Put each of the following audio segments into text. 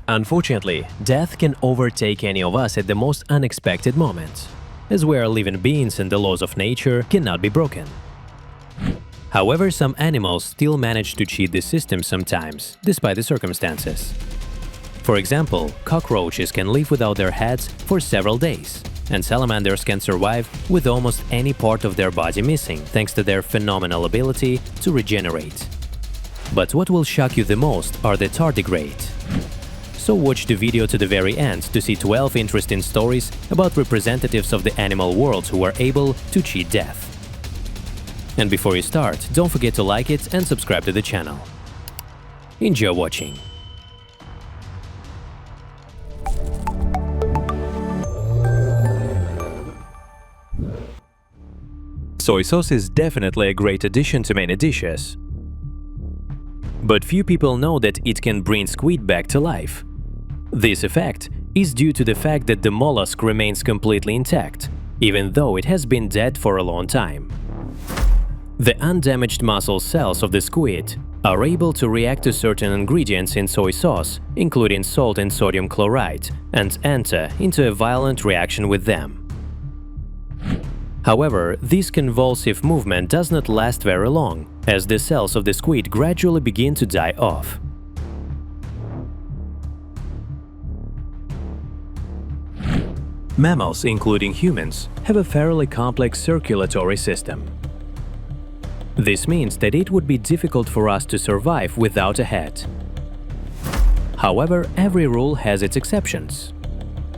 Unfortunately, death can overtake any of us at the most unexpected moment, as we are living beings and the laws of nature cannot be broken. However, some animals still manage to cheat the system sometimes, despite the circumstances. For example, cockroaches can live without their heads for several days, and salamanders can survive with almost any part of their body missing thanks to their phenomenal ability to regenerate. But what will shock you the most are the tardigrade. So watch the video to the very end to see 12 interesting stories about representatives of the animal world who are able to cheat death. And before you start, don't forget to like it and subscribe to the channel. Enjoy watching! Soy sauce is definitely a great addition to many dishes. But few people know that it can bring squid back to life. This effect is due to the fact that the mollusk remains completely intact, even though it has been dead for a long time. The undamaged muscle cells of the squid are able to react to certain ingredients in soy sauce, including salt and sodium chloride, and enter into a violent reaction with them. However, this convulsive movement does not last very long, as the cells of the squid gradually begin to die off. Mammals, including humans, have a fairly complex circulatory system. This means that it would be difficult for us to survive without a head. However, every rule has its exceptions.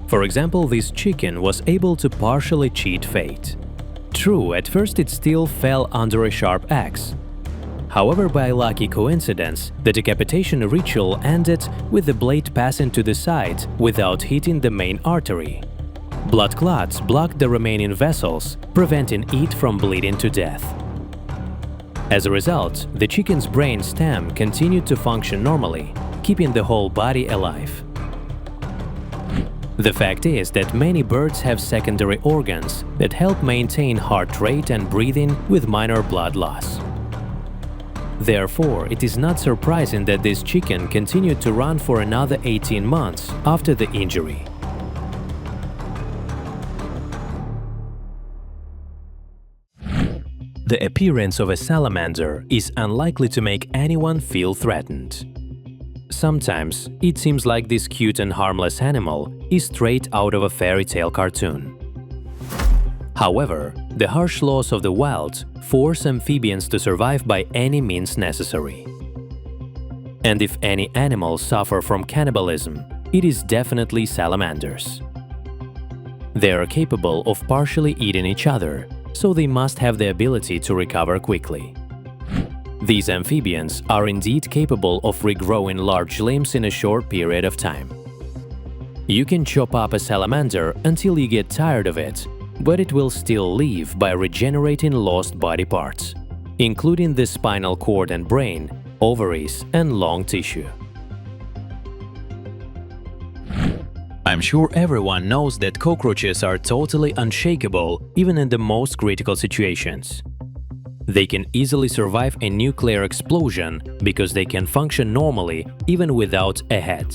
For example, this chicken was able to partially cheat fate. True, at first it still fell under a sharp axe. However, by a lucky coincidence, the decapitation ritual ended with the blade passing to the side without hitting the main artery. Blood clots blocked the remaining vessels, preventing it from bleeding to death. As a result, the chicken's brain stem continued to function normally, keeping the whole body alive. The fact is that many birds have secondary organs that help maintain heart rate and breathing with minor blood loss. Therefore, it is not surprising that this chicken continued to run for another 18 months after the injury. The appearance of a salamander is unlikely to make anyone feel threatened. Sometimes it seems like this cute and harmless animal is straight out of a fairy tale cartoon. However, the harsh laws of the wild force amphibians to survive by any means necessary. And if any animals suffer from cannibalism, it is definitely salamanders. They are capable of partially eating each other, so they must have the ability to recover quickly. These amphibians are indeed capable of regrowing large limbs in a short period of time. You can chop up a salamander until you get tired of it, but it will still live by regenerating lost body parts, including the spinal cord and brain, ovaries, and lung tissue. I'm sure everyone knows that cockroaches are totally unshakable even in the most critical situations. They can easily survive a nuclear explosion because they can function normally even without a head.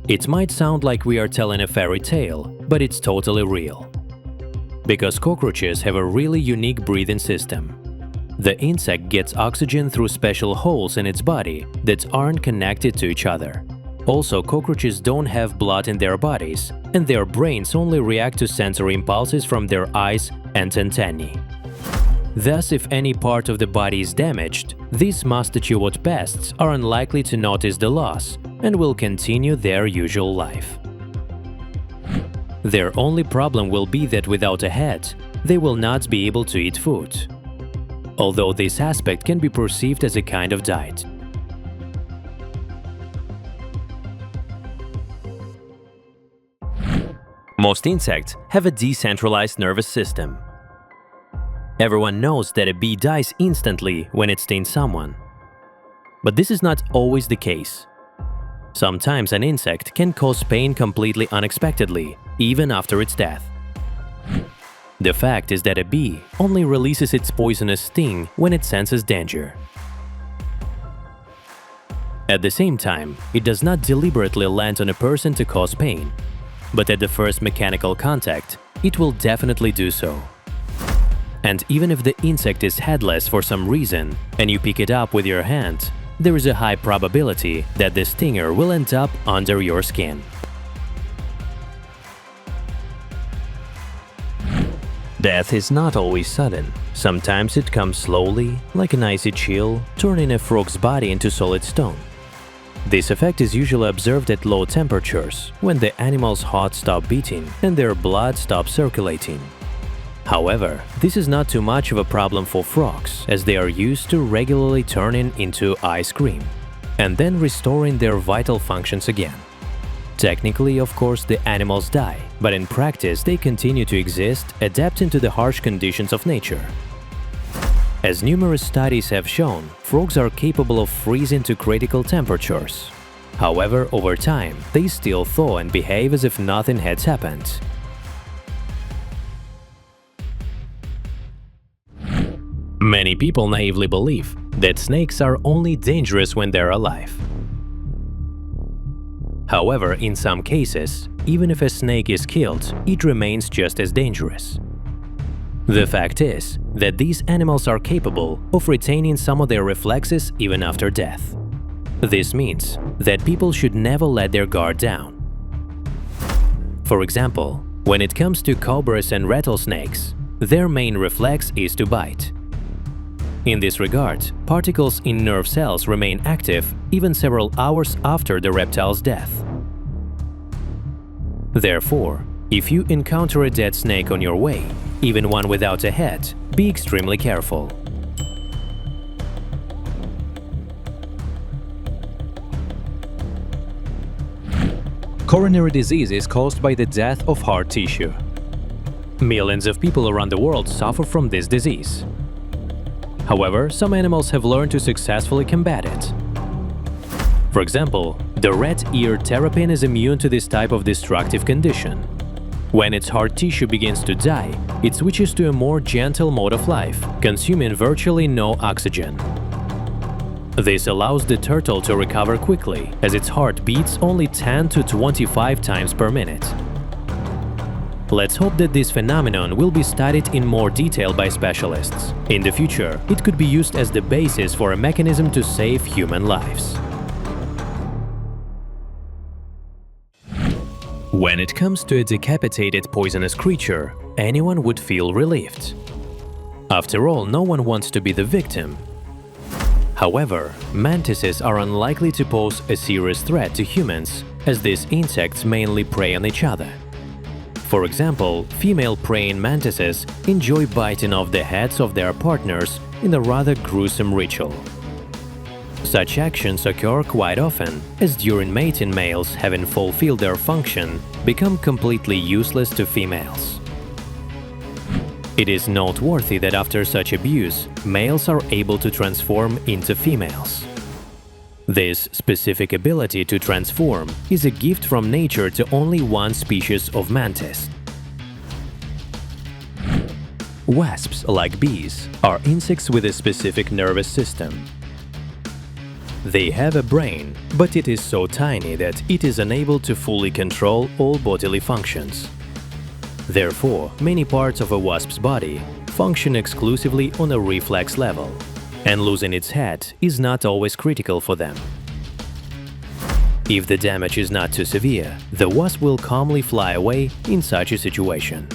It might sound like we are telling a fairy tale, but it's totally real. Because cockroaches have a really unique breathing system. The insect gets oxygen through special holes in its body that aren't connected to each other. Also, cockroaches don't have blood in their bodies, and their brains only react to sensory impulses from their eyes and antennae. Thus, if any part of the body is damaged, these mustachioid pests are unlikely to notice the loss and will continue their usual life. Their only problem will be that without a head, they will not be able to eat food, although this aspect can be perceived as a kind of diet. Most insects have a decentralized nervous system. Everyone knows that a bee dies instantly when it stings someone. But this is not always the case. Sometimes an insect can cause pain completely unexpectedly, even after its death. The fact is that a bee only releases its poisonous sting when it senses danger. At the same time, it does not deliberately land on a person to cause pain, but at the first mechanical contact, it will definitely do so. And even if the insect is headless for some reason and you pick it up with your hand, there is a high probability that the stinger will end up under your skin. Death is not always sudden. Sometimes it comes slowly, like an icy chill, turning a frog's body into solid stone. This effect is usually observed at low temperatures, when the animal's heart stops beating and their blood stops circulating. However, this is not too much of a problem for frogs, as they are used to regularly turning into ice cream and then restoring their vital functions again. Technically, of course, the animals die, but in practice they continue to exist, adapting to the harsh conditions of nature. As numerous studies have shown, frogs are capable of freezing to critical temperatures. However, over time, they still thaw and behave as if nothing had happened. Many people naively believe that snakes are only dangerous when they're alive. However, in some cases, even if a snake is killed, it remains just as dangerous. The fact is that these animals are capable of retaining some of their reflexes even after death. This means that people should never let their guard down. For example, when it comes to cobras and rattlesnakes, their main reflex is to bite. In this regard, particles in nerve cells remain active even several hours after the reptile's death. Therefore, if you encounter a dead snake on your way, even one without a head, be extremely careful. Coronary disease is caused by the death of heart tissue. Millions of people around the world suffer from this disease. However, some animals have learned to successfully combat it. For example, the red-eared terrapin is immune to this type of destructive condition. When its heart tissue begins to die, it switches to a more gentle mode of life, consuming virtually no oxygen. This allows the turtle to recover quickly, as its heart beats only 10 to 25 times per minute. Let's hope that this phenomenon will be studied in more detail by specialists. In the future, it could be used as the basis for a mechanism to save human lives. When it comes to a decapitated poisonous creature, anyone would feel relieved. After all, no one wants to be the victim. However, mantises are unlikely to pose a serious threat to humans, as these insects mainly prey on each other. For example, female praying mantises enjoy biting off the heads of their partners in a rather gruesome ritual. Such actions occur quite often, as during mating males, having fulfilled their function, become completely useless to females. It is noteworthy that after such abuse, males are able to transform into females. This specific ability to transform is a gift from nature to only one species of mantis. Wasps, like bees, are insects with a specific nervous system. They have a brain, but it is so tiny that it is unable to fully control all bodily functions. Therefore, many parts of a wasp's body function exclusively on a reflex level, and losing its head is not always critical for them. If the damage is not too severe, the wasp will calmly fly away in such a situation.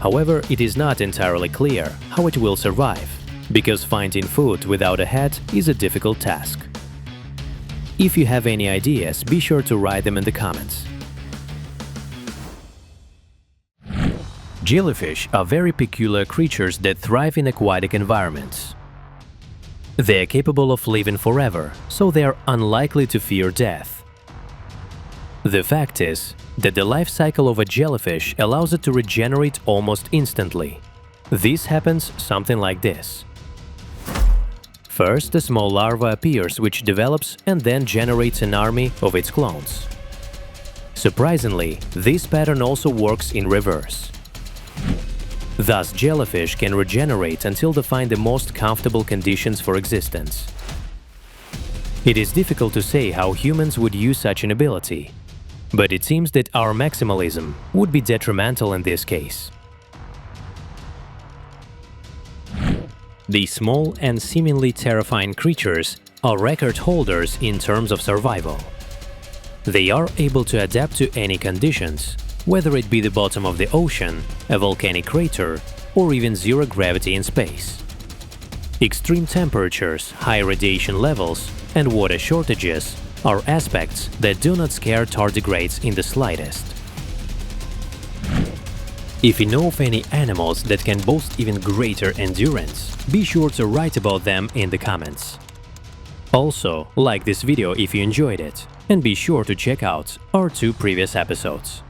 However, it is not entirely clear how it will survive, because finding food without a head is a difficult task. If you have any ideas, be sure to write them in the comments. Jellyfish are very peculiar creatures that thrive in aquatic environments. They are capable of living forever, so they are unlikely to fear death. The fact is that the life cycle of a jellyfish allows it to regenerate almost instantly. This happens something like this. First, a small larva appears which develops and then generates an army of its clones. Surprisingly, this pattern also works in reverse. Thus, jellyfish can regenerate until they find the most comfortable conditions for existence. It is difficult to say how humans would use such an ability, but it seems that our maximalism would be detrimental in this case. These small and seemingly terrifying creatures are record holders in terms of survival. They are able to adapt to any conditions, whether it be the bottom of the ocean, a volcanic crater, or even zero gravity in space. Extreme temperatures, high radiation levels, and water shortages are aspects that do not scare tardigrades in the slightest. If you know of any animals that can boast even greater endurance, be sure to write about them in the comments. Also, like this video if you enjoyed it, and be sure to check out our 2 previous episodes.